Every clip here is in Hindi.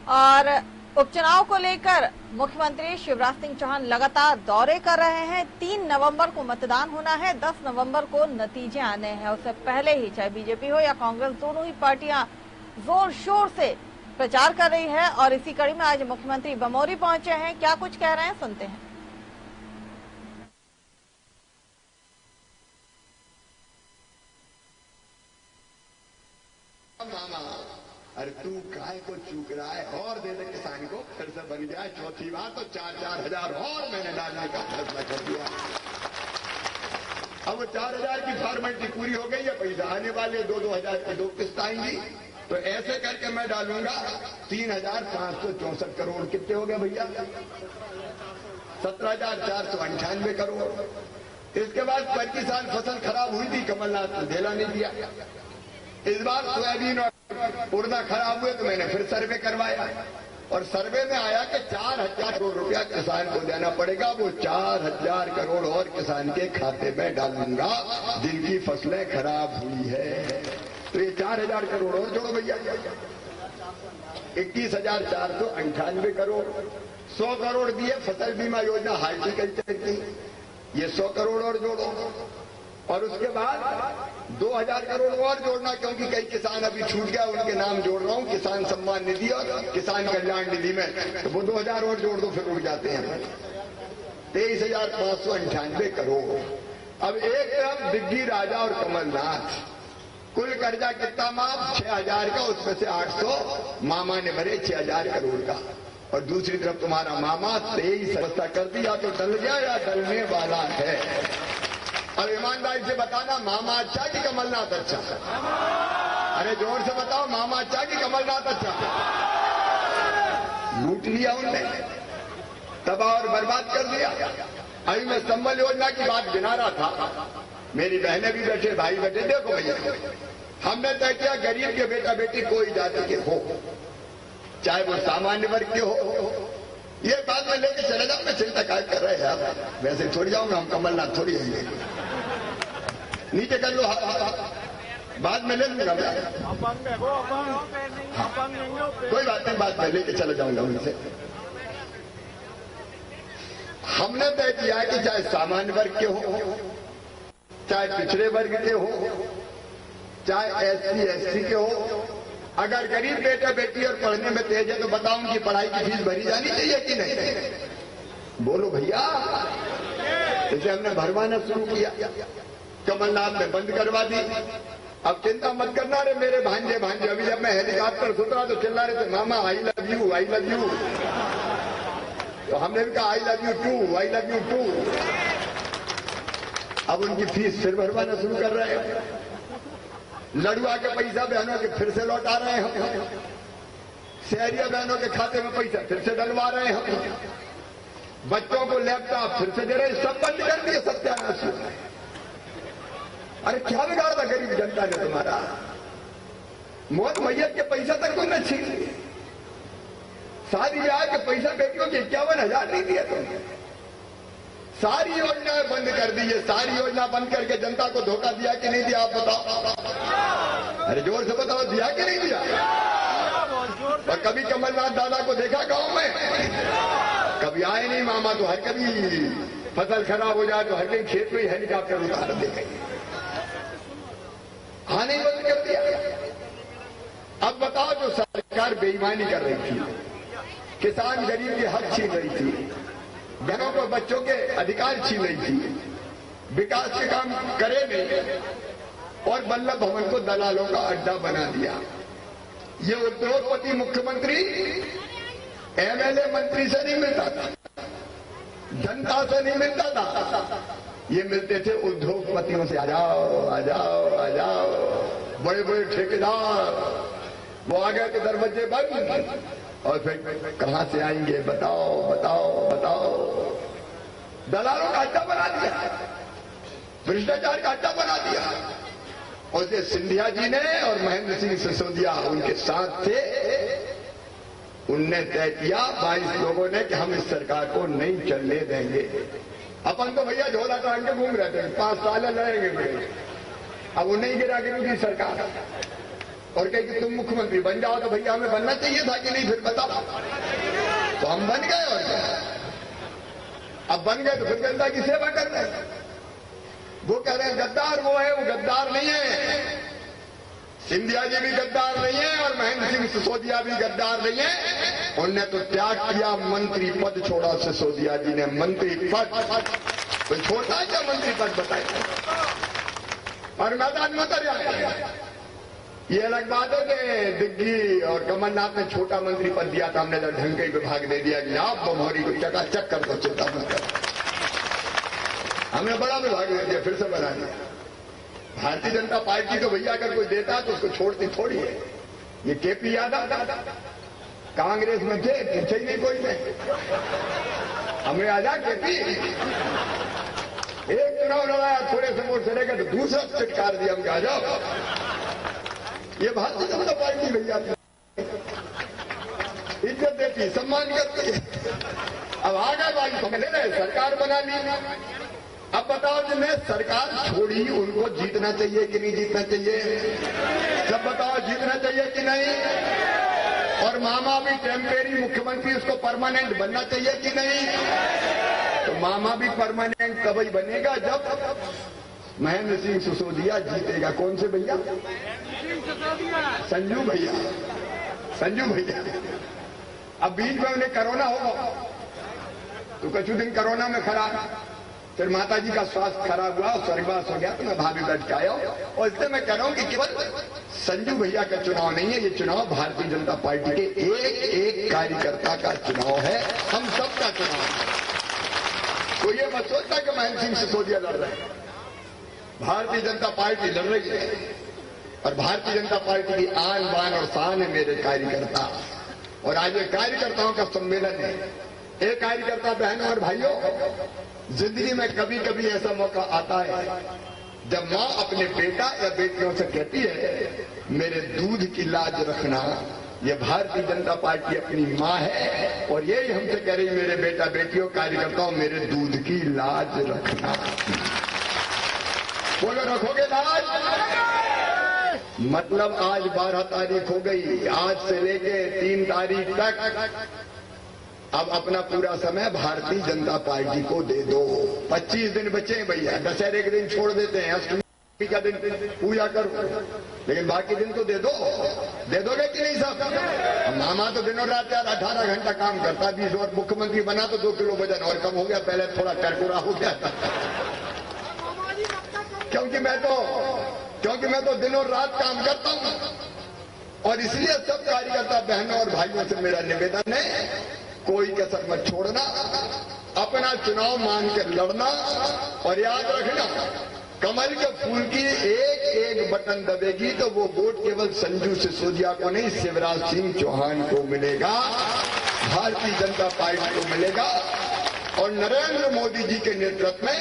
और उपचुनाव को लेकर मुख्यमंत्री शिवराज सिंह चौहान लगातार दौरे कर रहे हैं। 3 नवंबर को मतदान होना है, 10 नवंबर को नतीजे आने हैं। उससे पहले ही चाहे बीजेपी हो या कांग्रेस, दोनों ही पार्टियां जोर शोर से प्रचार कर रही है और इसी कड़ी में आज मुख्यमंत्री बमोरी पहुंचे हैं। क्या कुछ कह रहे हैं, सुनते हैं। अरे तू काय को चूक रहा है, और दे दे किसान को, फिर से बन जाए चौथी बार तो 4-4 हजार और मैंने डालने का फैसला कर दिया। अब 4,000 की फॉर्मेलिटी पूरी हो गई है, पैसा आने वाले 2-2 हजार की 2 किस्त आएंगी, तो ऐसे करके मैं डालूंगा 3,564 करोड़। कितने हो गए भैया? 17,498 करोड़। इसके बाद 25 साल फसल खराब हुई थी, कमलनाथ ने ढेला नहीं दिया। इस बार सोयाबीन और उड़दा खराब हुए तो मैंने फिर सर्वे करवाया और सर्वे में आया कि 4,000 करोड़ रुपया किसान को देना पड़ेगा। वो 4,000 करोड़ और किसान के खाते में डालूंगा जिनकी फसलें खराब हुई है। तो ये 4,000 करोड़ और जोड़ो भैया, 21,498 करोड़। 100 करोड़ दिए फसल बीमा योजना हार्टिकल्चर की, ये 100 करोड़ और जोड़ो। और उसके बाद 2,000 करोड़ और जोड़ना, क्योंकि कई किसान अभी छूट गया, उनके नाम जोड़ रहा हूं, किसान सम्मान निधि और किसान कल्याण निधि में, तो वो 2,000 और जोड़ दो, फिर उड़ जाते हैं। 23,598 करोड़। अब एक तरफ दिग्गी राजा और कमलनाथ, कुल कर्जा कितना माफ? 6,000 का, उसमें से 800 मामा ने भरे 6,000 करोड़ का। और दूसरी तरफ तुम्हारा मामा 23 व्यवस्था कर दिया, तो डल गया या डलने वाला है? अब ईमानदारी से बताना, मामा अच्छा कि कमलनाथ अच्छा? अरे जोर से बताओ, मामा अच्छा कि कमलनाथ अच्छा? लूट लिया उनने, तबाह और बर्बाद कर दिया। अभी मैं संबल योजना की बात गिना रहा था, मेरी बहनें भी बैठे, भाई बैठे। देखो भैया, हमने तय किया गरीब के बेटा बेटी कोई जाति के हो, चाहे वो सामान्य वर्ग के हो, ये बात में लेके चले जाओ। मैं चिंता काय कर रहे हैं आप, वैसे छोड़ जाऊंगा, हम कमलनाथ थोड़ी होंगे। नीचे कर लो, बाद में ले लूंगा मैं, कोई बात नहीं, बाद में लेके चले जाऊंगा उनसे। हमने तय किया है कि चाहे सामान्य वर्ग के हो, चाहे पिछड़े वर्ग के हो, चाहे SC ST के हो, अगर गरीब बेटा बेटी और पढ़ने में तेज है तो बताओ उनकी पढ़ाई की फीस भरी जानी चाहिए कि नहीं? बोलो भैया। इसे हमने भरवाना शुरू किया, कमलनाथ ने बंद करवा दी। अब चिंता मत करना रे मेरे भांजे भांजे। अभी जब मैं हेलीकॉप्टर से उतरा तो चिल्ला रहे थे, मामा I love you, I love you. तो हमने भी कहा I love you too, I love you too. अब उनकी फीस फिर भरवाना शुरू कर रहे हैं। लड़ुआ के पैसा बहनों के फिर से लौटा रहे हैं, शहरिया बहनों के खाते में पैसा फिर से डलवा रहे हैं, बच्चों को लैपटॉप फिर से दे रहे हैं। सब बंद कर दिए, सत्यानाश। अरे क्या बिगाड़ था गरीब जनता ने तुम्हारा? मौत मैयत के पैसा तक तुमने छीन लिए। शादी ब्याह के पैसा बेटियों के 51,000 नहीं दिए तुमने। सारी योजनाएं बंद कर दी है। सारी योजना बंद करके जनता को धोखा दिया कि नहीं दिया, आप बताओ। अरे जोर से बताओ, दिया कि नहीं दिया? और कभी कमलनाथ दादा को देखा गांव में? कभी आए नहीं। मामा तो हर कभी फसल खराब हो जाए तो हर कहीं खेत में हेलीकॉप्टर उतार देंगे। हाँ, नहीं बंद कर दिया। अब बताओ, जो सरकार बेईमानी कर रही थी, किसान गरीब के हक छीन रही थी, घरों को बच्चों के अधिकार छीन रही थी, विकास के काम करे नहीं, और वल्लभ भवन को दलालों का अड्डा बना दिया। ये उद्योगपति मुख्यमंत्री MLA मंत्री से नहीं मिलता था, जनता से नहीं मिलता था, ये मिलते थे उद्योगपतियों से। आ जाओ आ जाओ आ जाओ, बड़े बड़े ठेकेदार। वो आ गए तो दरवाजे बंद, और फिर कहां से आएंगे बताओ बताओ बताओ। दलालों का अड्डा बना दिया, भ्रष्टाचार का अड्डा बना दिया। और ये सिंधिया जी ने और महेंद्र सिंह सिसोदिया उनके साथ थे, उनने तय किया 22 लोगों ने कि हम इस सरकार को नहीं चलने देंगे। अपन तो भैया झोला टांग के घूम रहे थे, 5 साल लड़ेंगे। अब वो नहीं गिरा गिरी सरकार। और कहे कि तुम मुख्यमंत्री बन जाओ, तो भैया हमें बनना चाहिए था कि नहीं, फिर बताओ। तो हम बन गए, और क्या, अब बन गए तो फिर जनता की सेवा कर रहे हैं। वो कह रहे हैं गद्दार वो है, वो गद्दार नहीं है। सिंधिया जी भी गद्दार नहीं है और महेंद्र सिंह सिसोदिया भी गद्दार नहीं है। उनने तो त्याग किया, मंत्री पद छोड़ा। सिसोदिया जी ने मंत्री पद, तो छोड़ता है क्या मंत्री पद, बताइए। और मैदान में उतर जाए। ये अलग बात है कि दिग्गी और कमलनाथ ने छोटा मंत्री पद दिया था, हमने ढंग के विभाग दे दिया कि आप बमोरी को चकाचक कर दो, चिंता मत कर। हमने बड़ा विभाग दे दिया, फिर से बना दिया। भारतीय जनता पार्टी तो भैया अगर कोई देता तो उसको छोड़ती थोड़ी है। ये केपी यादव कांग्रेस में थे, पूछे ही नहीं कोई ने, हमें आजा केपी। एक चुनाव लड़ाया, थोड़े से वोट चले गए तो दूसरा चिटकार दिया, हम आ जाओ। ये भारतीय जनता पार्टी भैया इज्जत देती, सम्मान करती है। अब आ गए भाई, समझ रहे, सरकार बना ली। अब बताओ, जिन्हें सरकार छोड़ी उनको जीतना चाहिए कि नहीं जीतना चाहिए? सब बताओ, जीतना चाहिए कि नहीं? और मामा भी टेम्परेरी मुख्यमंत्री, उसको परमानेंट बनना चाहिए कि नहीं? तो मामा भी परमानेंट कभी बनेगा जब महेंद्र सिंह सिसोदिया जीतेगा। कौन से भैया? संजू भैया, संजू भैया। अब बीच में उन्हें कोरोना होगा तो कुछ दिन कोरोना में खराब, फिर माता जी का स्वास्थ्य खराब हुआ, स्वर्गवास हो गया, तो मैं भाभी बैठ के आया। और इसलिए मैं कह रहा हूं कि केवल संजू भैया का चुनाव नहीं है, ये चुनाव भारतीय जनता पार्टी के एक एक कार्यकर्ता का चुनाव है, हम सबका चुनाव है। तो ये मत सोचता कि महेंद्र सिंह सिसोदिया लड़ रहे हैं। भारतीय जनता पार्टी लड़ रही है, और भारतीय जनता पार्टी की आन बान और शान है मेरे कार्यकर्ता। और आज ये कार्यकर्ताओं का सम्मेलन है। एक कार्यकर्ता बहनों और भाइयों, जिंदगी में कभी कभी ऐसा मौका आता है जब मां अपने बेटा या बेटियों से कहती है मेरे दूध की लाज रखना। ये भारतीय जनता पार्टी अपनी मां है, और यही हमसे कह रही मेरे बेटा बेटियों कार्यकर्ताओं, मेरे दूध की लाज रखना। बोलो, रखोगे लाज? मतलब आज 12 तारीख हो गई, आज से लेके 3 तारीख तक अब अपना पूरा समय भारतीय जनता पार्टी को दे दो। 25 दिन बचे हैं भैया, दशहरे के दिन छोड़ देते हैं, अष्टमी का दिन पूजा करो, लेकिन बाकी दिन तो दे दो। दे दोगे कि नहीं साहब? मामा तो दिनों रात यार 18 घंटा काम करता, 20 और मुख्यमंत्री बना तो 2 किलो वजन और कम हो गया, पहले थोड़ा करकुरा हो गया था। क्योंकि मैं तो दिनों रात काम करता हूं, और इसलिए सब कार्यकर्ता बहनों और भाइयों से मेरा निवेदन है, कोई कसर मत छोड़ना, अपना चुनाव मान कर लड़ना। और याद रखना, कमल के फूल की एक एक बटन दबेगी तो वो वोट केवल संजू सिसोदिया को नहीं, शिवराज सिंह चौहान को मिलेगा, भारतीय जनता पार्टी को मिलेगा। और नरेंद्र मोदी जी के नेतृत्व में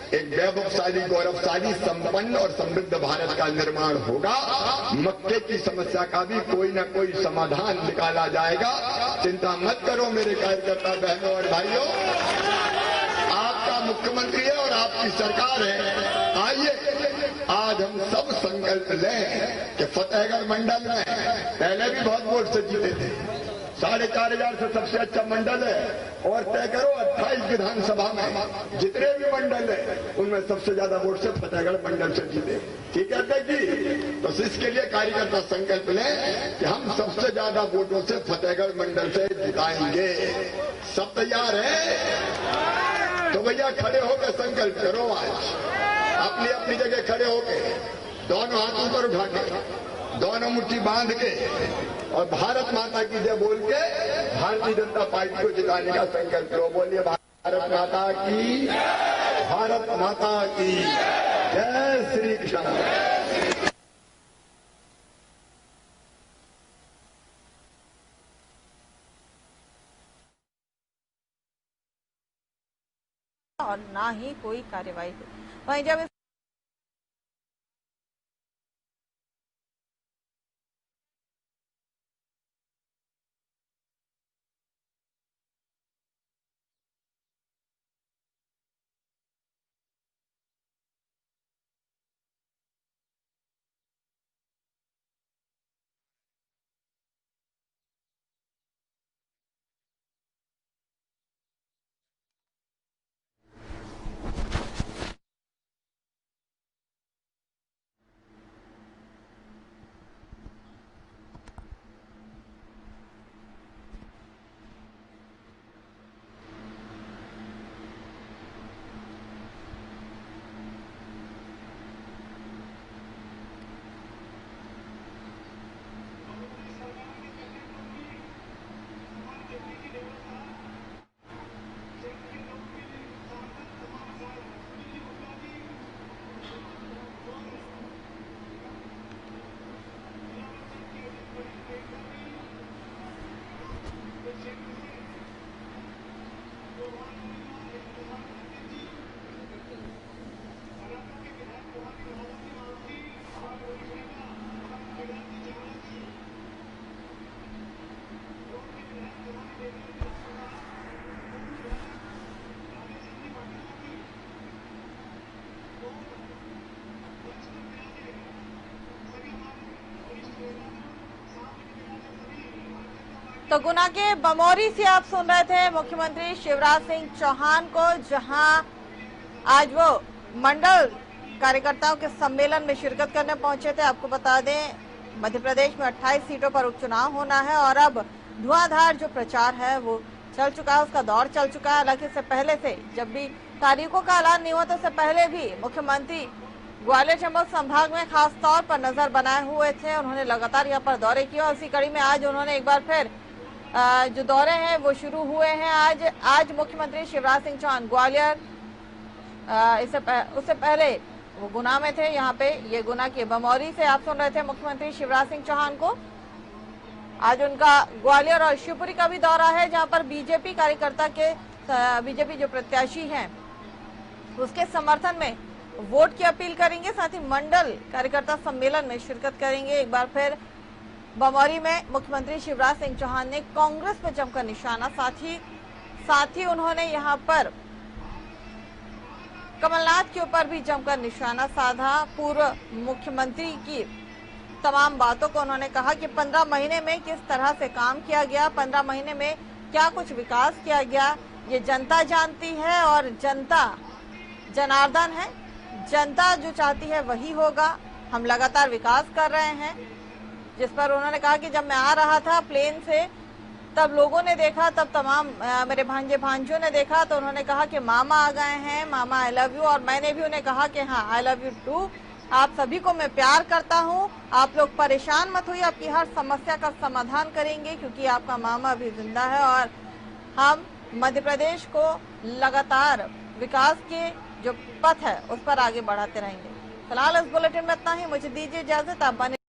एक वैभवशाली, गौरवशाली, संपन्न और समृद्ध भारत का निर्माण होगा। मक्के की समस्या का भी कोई न कोई समाधान निकाला जाएगा। चिंता मत करो मेरे कार्यकर्ता बहनों और भाइयों, आपका मुख्यमंत्री है और आपकी सरकार है। आइए आज हम सब संकल्प लें कि फतेहगढ़ मंडल में पहले भी बहुत वोट से जीते थे, 4,500 से सबसे अच्छा मंडल है। और तय करो 28 विधानसभा में जितने भी मंडल है उनमें सबसे ज्यादा वोट से फतेहगढ़ मंडल से जीते। ठीक है अध्यक्ष जी? तो इसके लिए कार्यकर्ता संकल्प लें कि हम सबसे ज्यादा वोटों से फतेहगढ़ मंडल से जिताएंगे। सब तैयार है? तो भैया खड़े होकर संकल्प करो, आज अपनी अपनी जगह खड़े होकर, दोनों हाथ ऊपर उठा के, दोनों मुट्ठी बांध के, और भारत माता की जय बोल के भारतीय जनता पार्टी को जिताने का संकल्प करो। बोलिए भारत माता की, भारत माता की जय श्री कृष्ण। और ना ही कोई कार्यवाही हुई। वहीं जब तो गुना के बमौरी से आप सुन रहे थे मुख्यमंत्री शिवराज सिंह चौहान को, जहां आज वो मंडल कार्यकर्ताओं के सम्मेलन में शिरकत करने पहुंचे थे। आपको बता दें, मध्य प्रदेश में 28 सीटों पर उपचुनाव होना है और अब धुआंधार जो प्रचार है वो चल चुका है, उसका दौर चल चुका है। हालांकि इससे पहले से जब भी तारीखों का ऐलान नहीं हुआ तो उससे पहले भी मुख्यमंत्री ग्वालियर चंबल संभाग में खास तौर पर नजर बनाए हुए थे। उन्होंने लगातार यहाँ पर दौरे किए और इसी कड़ी में आज उन्होंने एक बार फिर जो दौरे हैं वो शुरू हुए हैं। आज मुख्यमंत्री शिवराज सिंह चौहान ग्वालियर, उससे पहले वो गुना में थे। यहाँ पे ये गुना के बमौरी से आप सुन रहे थे मुख्यमंत्री शिवराज सिंह चौहान को। आज उनका ग्वालियर और शिवपुरी का भी दौरा है, जहाँ पर बीजेपी कार्यकर्ता के बीजेपी जो प्रत्याशी हैं उसके समर्थन में वोट की अपील करेंगे, साथ ही मंडल कार्यकर्ता सम्मेलन में शिरकत करेंगे। एक बार फिर बमौरी में मुख्यमंत्री शिवराज सिंह चौहान ने कांग्रेस पर जमकर निशाना, साथ ही उन्होंने यहाँ पर कमलनाथ के ऊपर भी जमकर निशाना साधा। पूर्व मुख्यमंत्री की तमाम बातों को उन्होंने कहा कि 15 महीने में किस तरह से काम किया गया, 15 महीने में क्या कुछ विकास किया गया, ये जनता जानती है और जनता जनार्दन है। जनता जो चाहती है वही होगा। हम लगातार विकास कर रहे हैं, जिस पर उन्होंने कहा कि जब मैं आ रहा था प्लेन से तब लोगों ने देखा, तब तमाम मेरे भांजे भांजियों ने देखा तो उन्होंने कहा कि मामा आ गए हैं, मामा आई लव यू। और मैंने भी उन्हें कहा कि हाँ आई लव यू टू, आप सभी को मैं प्यार करता हूँ, आप लोग परेशान मत होइए, आपकी हर समस्या का समाधान करेंगे क्योंकि आपका मामा अभी जिंदा है और हम मध्य प्रदेश को लगातार विकास के जो पथ है उस पर आगे बढ़ाते रहेंगे। फिलहाल इस बुलेटिन में इतना ही, मुझे दीजिए इजाजत। आप बने